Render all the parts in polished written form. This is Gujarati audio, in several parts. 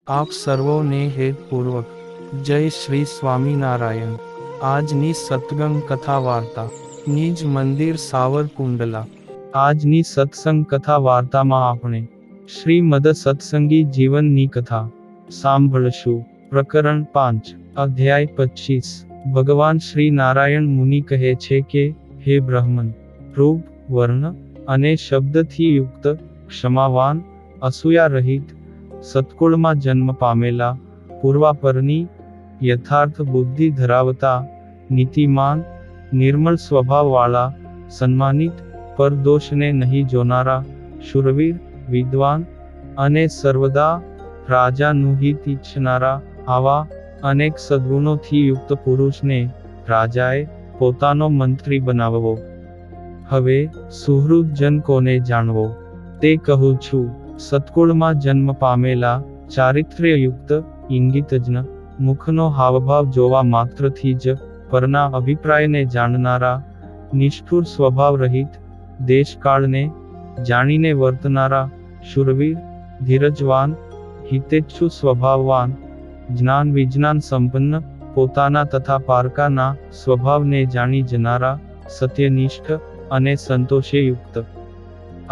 આપ સર્વોને હેતપૂર્વક જય શ્રી સ્વામિનારાયણ। આજની સત્સંગ કથા વાર્તા નિજ મંદિર સાવરકુંડલા। આજની સત્સંગ કથા વાર્તામાં આપણે શ્રીમદ સત્સંગી જીવનની કથા સાંભળશું। પ્રકરણ 5 અધ્યાય 25। ભગવાન શ્રી નારાયણ મુનિ કહે છે કે, હે બ્રહ્મન, રૂપ, વર્ણ અને શબ્દથી યુક્ત, ક્ષમાવાન, અસૂયા રહિત, સત્કુળમાં જન્મ પામેલા, પૂર્વાપરની યથાર્થ બુદ્ધિ ધરાવતા, નીતિમાન, નિર્મળ સ્વભાવવાળા, સન્માનિત, પરદોષને નહીં જોનારા, શૂરવીર, વિદ્વાન અને સર્વદા રાજાનું હિત ઈચ્છનારા, આવા અનેક સદ્ગુણોથી યુક્ત પુરુષને રાજાએ પોતાનો મંત્રી બનાવવો। હવે સુહૃદ જન કોને જાણવો તે કહું છું। સત્કુળમાં જન્મ પામેલા, ચારિત્ર્યયુક્ત, ઇંગિતજ્ઞ, મુખનો હાવભાવ જોવા માત્રથી જ પરના અભિપ્રાયને જાણનારા, નિષ્ઠુર સ્વભાવ રહિત, દેશકાળને જાણીને વર્તનારા, શૂરવીર, ધીરજવાન, હિતેચ્છુ સ્વભાવવાન, જ્ઞાન વિજ્ઞાન સંપન્ન, પોતાના તથા પારકાના સ્વભાવને જાણી જનારા, સત્યનિષ્ઠ અને સંતોષે યુક્ત,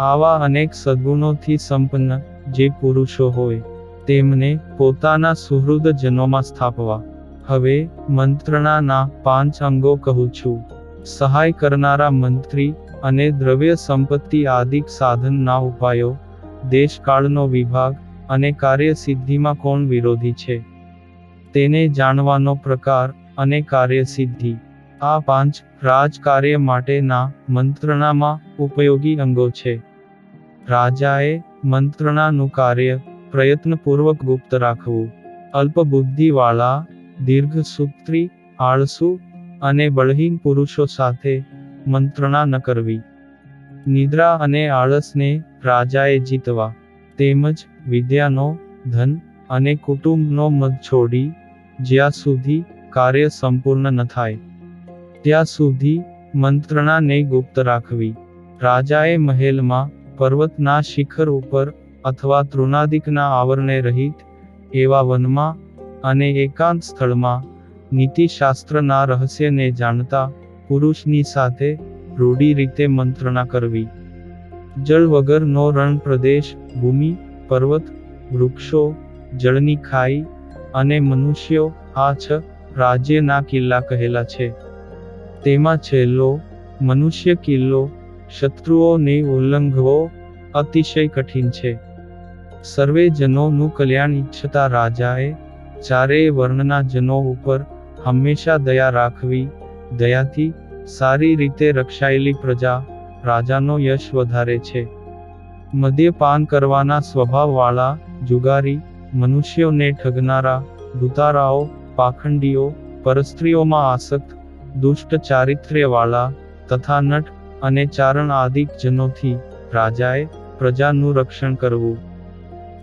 આવા અનેક સદ્ગુણોથી સંપન્ન જે પુરુષો હોય તેમને પોતાના સુહૃદ જનોમાં સ્થાપવા। હવે મંત્રણાના 5 અંગો કહું છું। સહાય કરનારા મંત્રી અને દ્રવ્ય સંપત્તિ આદિક સાધનના ઉપાયો, દેશકાળનો વિભાગ અને કાર્યસિદ્ધિમાં કોણ વિરોધી છે તેને જાણવાનો પ્રકાર અને કાર્યસિદ્ધિ, આ 5 રાજકાર્ય માટેના મંત્રણામાં ઉપયોગી અંગો છે। રાજાએ મંત્રણાનું કાર્ય પ્રયત્નપૂર્વક ગુપ્ત રાખવું। અલ્પબુદ્ધિવાળા, દીર્ઘસૂત્રી, આળસુ અને બળહીન પુરુષો સાથે મંત્રણા ન કરવી। નિદ્રા અને આળસને રાજાએ જીતવા, તેમજ વિદ્યાનો, ધન અને કુટુંબનો મદ છોડી જ્યાં સુધી કાર્ય સંપૂર્ણ ન થાય ત્યાં સુધી મંત્રણાને ગુપ્ત રાખવી। રાજાએ મહેલમાં, પર્વતના શિખર ઉપર અથવા તૃણાદિકના આવરણે રહિત એવા વનમાં અને એકાંત સ્થળમાં નીતિશાસ્ત્રના રહસ્યને જાણતા પુરુષની સાથે રૂઢી રીતે મંત્રણા કરવી। જળ વગરનો રણ પ્રદેશ, ભૂમિ, પર્વત, વૃક્ષો, જળની ખાઈ અને મનુષ્યો, આ 6 રાજ્યના કિલ્લા કહેલા છે। તેમાં છેલ્લો, મનુષ્ય કિલ્લો, શત્રુઓને ઉલ્લંઘવો અતિશય કઠિન છે। સર્વે જનોનું કલ્યાણ ઈચ્છતા રાજાએ ચારેય વર્ણના જનો ઉપર હંમેશા દયા રાખવી। દયાથી સારી રીતે રક્ષાયેલી પ્રજા રાજાનો યશ વધારે છે। મદ્યપાન કરવાના સ્વભાવવાળા, જુગારી, મનુષ્યોને ઠગનારા, દુતારાઓ, પાખંડીઓ, પરસ્ત્રીઓમાં આસક્ત, દુષ્ટ ચારિત્ર્યવાળા તથા નટ અને ચારણ આદિક જનોથી રાજાએ પ્રજાનું રક્ષણ કરવું।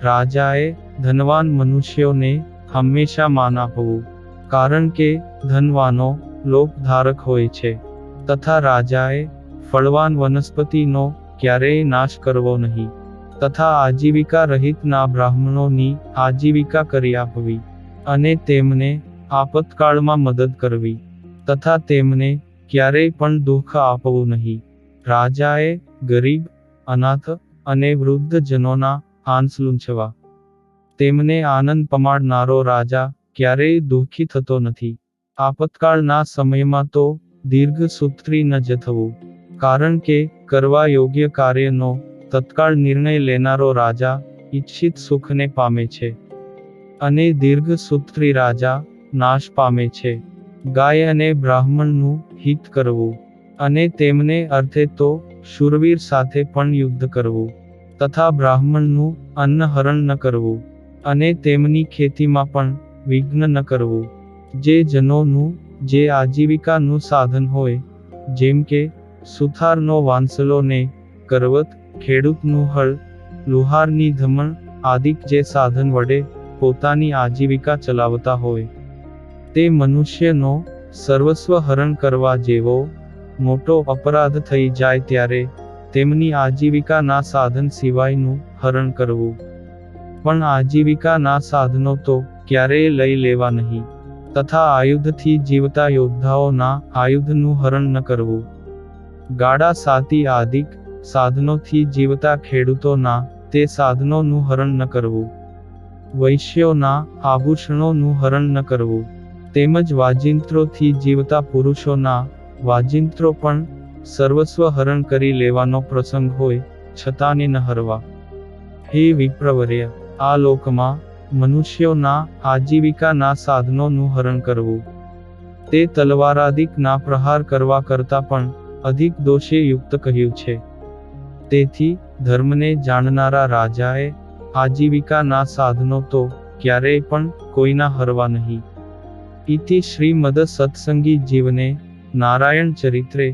રાજાએ ધનવાન મનુષ્યોને હંમેશા માન આપવું, કારણ કે ધનવાનો લોકધારક હોય છે, તથા રાજાએ ફળવાન વનસ્પતિનો ક્યારેય નાશ કરવો નહીં, તથા આજીવિકા રહિતના બ્રાહ્મણોની આજીવિકા કરી આપવી, અને તેમને આપતકાળમાં મદદ કરવી, તથા તેમને ક્યારેય પણ દુઃખ આપવું નહીં। રાજાએ ગરીબ, અનાથ અને વૃદ્ધ જનોના આંસ લૂંછવા। તેમને આનંદ પમાડનારો રાજા ક્યારેય દુઃખી થતો નથી। આપતકાળના સમયમાં તો દીર્ઘસૂત્રી ન જ થવું, કારણ કે કરવા યોગ્ય કાર્યનો તત્કાળ નિર્ણય લેનારો રાજા ઈચ્છિત સુખને પામે છે, અને દીર્ઘસૂત્રી રાજા નાશ પામે છે। ગાય અને બ્રાહ્મણનું હિત કરવું, અને તેમને અર્થે તો શૂરવીર સાથે પણ યુદ્ધ કરવું, તથા બ્રાહ્મણનું અન્ન હરણ ન કરવું, અને તેમની ખેતીમાં પણ વિઘ્ન ન કરવું। જે જનોનું જે આજીવિકાનું સાધન હોય, જેમ કે સુથારનો વાંસલો ને કરવત, ખેડૂતનું હળ, લુહારની ધમણ આદિક જે સાધન વડે પોતાની આજીવિકા ચલાવતા હોય, તે મનુષ્યનો સર્વસ્વ હરણ કરવા જેવો મોટો અપરાધ થઈ જાય ત્યારે તેમની આજીવિકાના સાધન સિવાયનું હરણ કરવું પણ આજીવિકાના સાધનો તો ક્યારેય લઈ લેવા નહીં, તથા આયુધથી જીવતા યોદ્ધાઓના આયુધનું હરણ ન કરવું. ગાડા સાતી આદિક સાધનોથી જીવતા ખેડૂતોના તે સાધનોનું હરણ ન કરવું. વૈશ્યોના આભૂષણોનું હરણ ન કરવું. તેમજ વાજિંત્રોથી જીવતા પુરુષોના વાજિંત્રો પણ સર્વસ્વ હરણ કરી લેવાનો પ્રસંગ હોય છતાંને ન હરવા. હે વિપ્રવર્ય, આ લોકમાં મનુષ્યોના આજીવિકાના સાધનોનું હરણ કરવું તે તલવારાદિકના પ્રહાર કરવા કરતાં પણ અધિક દોષે યુક્ત કહ્યું છે. તેથી ધર્મને જાણનારા રાજાએ આજીવિકાના સાધનો તો ક્યારેય પણ કોઈના હરવા નહીં. ઇતિ શ્રીમદ સત્સંગી જીવને નારાયણ ચરિત્રે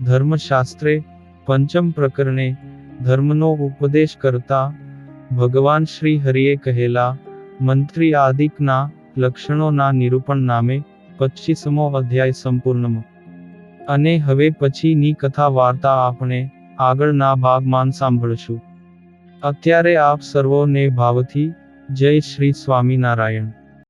ધર્મશાસ્ત્રે પંચમ પ્રકરણે ધર્મનો ઉપદેશ કરતા ભગવાન શ્રી હરિએ કહેલા મંત્રી આદિકના લક્ષણોના નિરૂપણ નામે 25મો અધ્યાય સંપૂર્ણ. અને હવે પછીની કથા વાર્તા આપણે આગળના ભાગમાં સાંભળશું. અત્યારે આપ સર્વોને ભાવથી જય શ્રી સ્વામિનારાયણ.